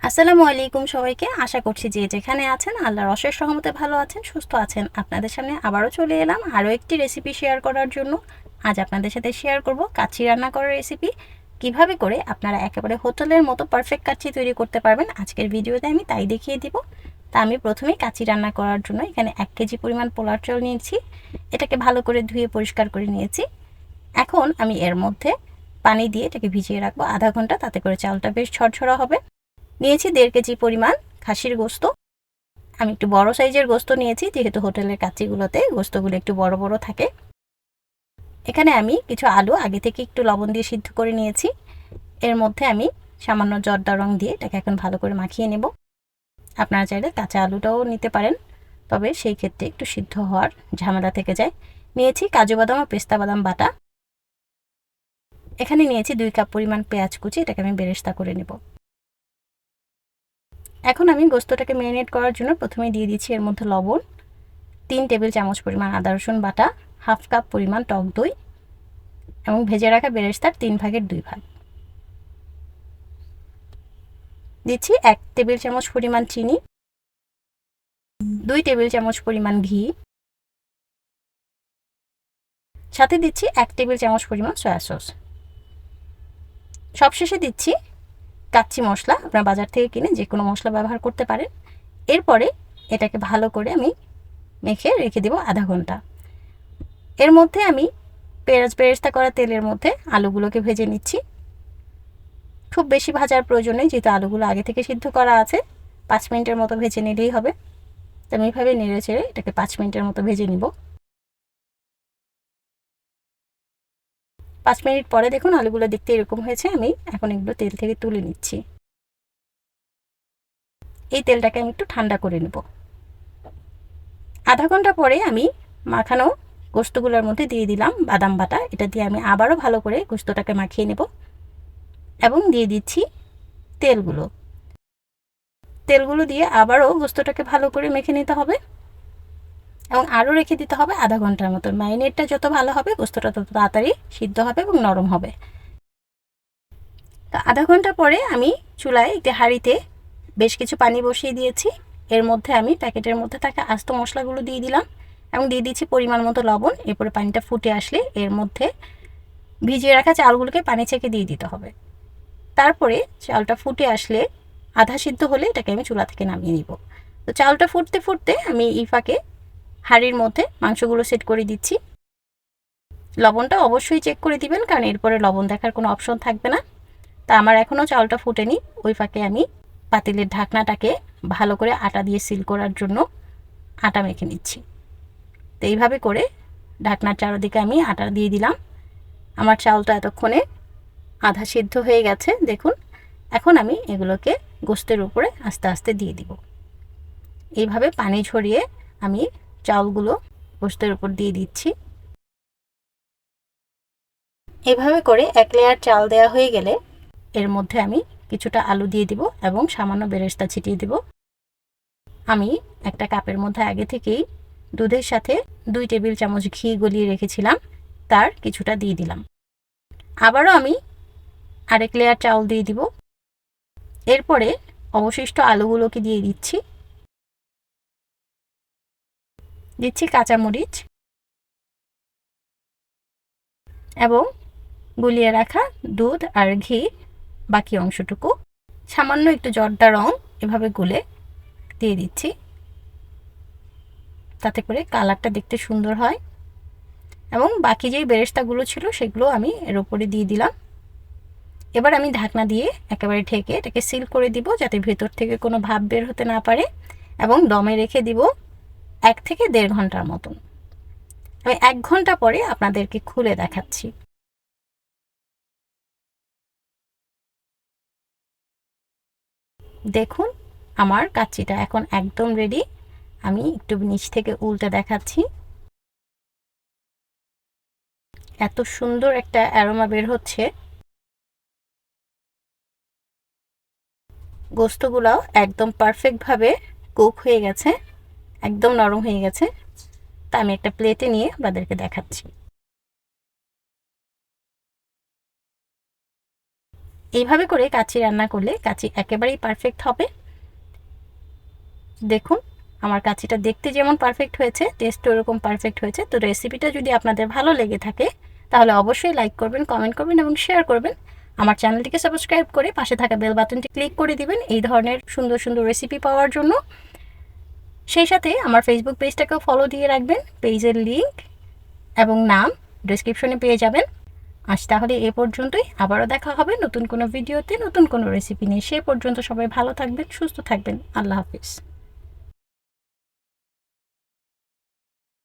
আসসালামু আলাইকুম সবাইকে। আশা করছি যে যেখানে আছেন আল্লাহর অশেষ রহমতে ভালো আছেন, সুস্থ আছেন। আপনাদের সামনে আবারও চলে এলাম আরও একটি রেসিপি শেয়ার করার জন্য। আজ আপনাদের সাথে শেয়ার করব কাচ্চি রান্না করার রেসিপি। কিভাবে করে আপনারা একেবারে হোটেলের মতো পারফেক্ট কাচ্চি তৈরি করতে পারবেন আজকের ভিডিওতে আমি তাই দেখিয়ে দিব। তা আমি প্রথমেই কাচ্চি রান্না করার জন্য এখানে 1 কেজি পরিমাণ পোলার চাল নিয়েছি। এটাকে ভালো করে ধুয়ে পরিষ্কার করে নিয়েছি। এখন আমি এর মধ্যে পানি দিয়ে এটাকে ভিজিয়ে রাখবো আধা ঘন্টা, তাতে করে চালটা বেশ ঝরঝরা হবে। নিয়েছি 1.5 কেজি পরিমাণ খাসির গোস্ত। আমি একটু বড় সাইজের গোস্ত নিয়েছি, যেহেতু হোটেলের কাচ্চিগুলোতে গোস্তগুলো একটু বড় বড় থাকে। এখানে আমি কিছু আলু আগে থেকে একটু লবণ দিয়ে সিদ্ধ করে নিয়েছি। এর মধ্যে আমি সামান্য জর্দা রং দিয়ে এটাকে এখন ভালো করে মাখিয়ে নেব। আপনারা চাইলে কাঁচা আলুটাও নিতে পারেন, তবে সেই ক্ষেত্রে একটু সিদ্ধ হওয়ার ঝামেলা থেকে যায়। নিয়েছি কাজু বাদাম ও পেস্তা বাদাম বাটা। এখানে নিয়েছি 2 কাপ পরিমাণ পেঁয়াজ কুচি, এটাকে আমি বেরেস্তা করে নেব। এখন আমি গোস্তটাকে ম্যারিনেট করার জন্য প্রথমে দিয়ে দিচ্ছি এর মধ্যে লবণ, 3 টেবিল চামচ পরিমাণ আদা রসুন বাটা, হাফ কাপ পরিমাণ টক দই এবং ভেজে রাখা বেরেস্তার 3 ভাগের 2 ভাগ। দিচ্ছি 1 টেবিল চামচ পরিমাণ চিনি, 2 টেবিল চামচ পরিমাণ ঘি, সাথে দিচ্ছি 1 টেবিল চামচ পরিমাণ সয়া সস। সবশেষে দিচ্ছি কাচ্চি মশলা, আপনারা বাজার থেকে কিনে যে কোনো মশলা ব্যবহার করতে পারেন। এরপরে এটাকে ভালো করে আমি মেখে রেখে দেব আধা ঘন্টা। এর মধ্যে আমি পেঁয়াজ বেরেস্তা করা তেলের মধ্যে আলুগুলোকে ভেজে নিচ্ছি। খুব বেশি ভাজার প্রয়োজন নেই, যেহেতু আলুগুলো আগে থেকে সিদ্ধ করা আছে। 5 মিনিটের মতো ভেজে নিলেই হবে। তো আমি এইভাবে নেড়ে চেড়ে এটাকে 5 মিনিটের মতো ভেজে নিব। 5 মিনিট পরে দেখুন আলুগুলো দেখতে এরকম হয়েছে। আমি এখন এগুলো তেল থেকে তুলে নিচ্ছি। এই তেলটাকে আমি একটু ঠান্ডা করে নেব। আধা ঘন্টা পরে আমি মাখানো গোস্তগুলোর মধ্যে দিয়ে দিলাম বাদাম বাটা। এটা দিয়ে আমি আবারও ভালো করে গোস্তটাকে মাখিয়ে নেব এবং দিয়ে দিচ্ছি তেলগুলো। তেলগুলো দিয়ে আবারও গোস্তটাকে ভালো করে মেখে নিতে হবে এবং আরও রেখে দিতে হবে আধা ঘন্টার মতো। ম্যারিনেটটা যত ভালো হবে গোস্তটা তত তাড়াতাড়ি সিদ্ধ হবে এবং নরম হবে। তো আধা ঘন্টা পরে আমি চুলায় একটি হাঁড়িতে বেশ কিছু পানি বসিয়ে দিয়েছি। এর মধ্যে আমি প্যাকেটের মধ্যে থাকা আস্ত মশলাগুলো দিয়ে দিলাম এবং দিয়ে দিচ্ছি পরিমাণ মতো লবণ। এরপরে পানিটা ফুটে আসলে এর মধ্যে ভিজিয়ে রাখা চালগুলোকে পানি ছেঁকে দিয়ে দিতে হবে। তারপরে চালটা ফুটে আসলে আধা সিদ্ধ হলে এটাকে আমি চুলা থেকে নামিয়ে নিব। তো চালটা ফুটতে ফুটতে আমি এই ফাঁকে হাঁড়ির মধ্যে মাংসগুলো সেট করে দিচ্ছি। লবণটা অবশ্যই চেক করে দিবেন, কারণ এরপরে লবণ দেখার কোনো অপশন থাকবে না। তা আমার এখনও চালটা ফুটেনি। ওই ফাঁকে আমি পাতিলের ঢাকনাটাকে ভালো করে আটা দিয়ে সিল করার জন্য আটা মেখে নিচ্ছি। তো এইভাবে করে ঢাকনার চারদিকে আমি আটা দিয়ে দিলাম। আমার চালটা এতক্ষণে আধা সিদ্ধ হয়ে গেছে দেখুন। এখন আমি এগুলোকে গোস্তের উপরে আস্তে আস্তে দিয়ে দিব। এইভাবে পানি ঝরিয়ে আমি চালগুলো গোস্তের উপর দিয়ে দিচ্ছি। এভাবে করে 1 লেয়ার চাল দেওয়া হয়ে গেলে এর মধ্যে আমি কিছুটা আলু দিয়ে দিব এবং সামান্য বেরেস্তা ছিটিয়ে দিব। আমি একটা কাপের মধ্যে আগে থেকেই দুধের সাথে 2 টেবিল চামচ ঘি গলিয়ে রেখেছিলাম, তার কিছুটা দিয়ে দিলাম। আবারও আমি আরেক লেয়ার চাল দিয়ে দিব। এরপরে অবশিষ্ট আলুগুলোকে দিয়ে দিচ্ছি। দিচ্ছি কাঁচামরিচ এবং গুলিয়ে রাখা দুধ আর ঘি বাকি অংশটুকু সামান্য একটু জর্দা রং এভাবে গুলে দিয়ে দিচ্ছি, তাতে করে কালারটা দেখতে সুন্দর হয়। এবং বাকি যেই বেরেস্তাগুলো ছিল সেগুলো আমি এর উপরে দিয়ে দিলাম। এবার আমি ঢাকনা দিয়ে একেবারে ঢেকে এটাকে সিল করে দিব, যাতে ভেতর থেকে কোনো ভাপ বের হতে না পারে, এবং দমে রেখে দিব 1 থেকে 1.5 ঘন্টার মতন। আমি 1 ঘন্টা পরে আপনাদেরকে খুলে দেখাচ্ছি। দেখুন আমার কাচ্চিটা এখন একদম রেডি। আমি একটু নিচ থেকে উল্টে দেখাচ্ছি। এত সুন্দর একটা অ্যারোমা বের হচ্ছে। গোস্তগুলোও একদম পারফেক্টভাবে কুক হয়ে গেছে, একদম নরম হয়ে গেছে। তা আমি একটা প্লেটে নিয়ে আপনাদেরকে দেখাচ্ছি। এইভাবে করে কাচ্চি রান্না করলে কাচ্চি একেবারেই পারফেক্ট হবে। দেখুন আমার কাচ্চিটা দেখতে যেমন পারফেক্ট হয়েছে, টেস্টও এরকম পারফেক্ট হয়েছে। তো রেসিপিটা যদি আপনাদের ভালো লেগে থাকে তাহলে অবশ্যই লাইক করবেন, কমেন্ট করবেন এবং শেয়ার করবেন। আমার চ্যানেলটিকে সাবস্ক্রাইব করে পাশে থাকা বেল বাটনটি ক্লিক করে দিবেন এই ধরনের সুন্দর সুন্দর রেসিপি পাওয়ার জন্য। সেই সাথে আমার ফেসবুক পেজটাকেও ফলো দিয়ে রাখবেন। পেজের লিংক এবং নাম ডেসক্রিপশনে পেয়ে যাবেন। আজ তাহলে এ পর্যন্তই, আবারও দেখা হবে নতুন কোনো ভিডিওতে নতুন কোনো রেসিপি নিয়ে। সে পর্যন্ত সবাই ভালো থাকবেন, সুস্থ থাকবেন। আল্লাহ হাফিজ।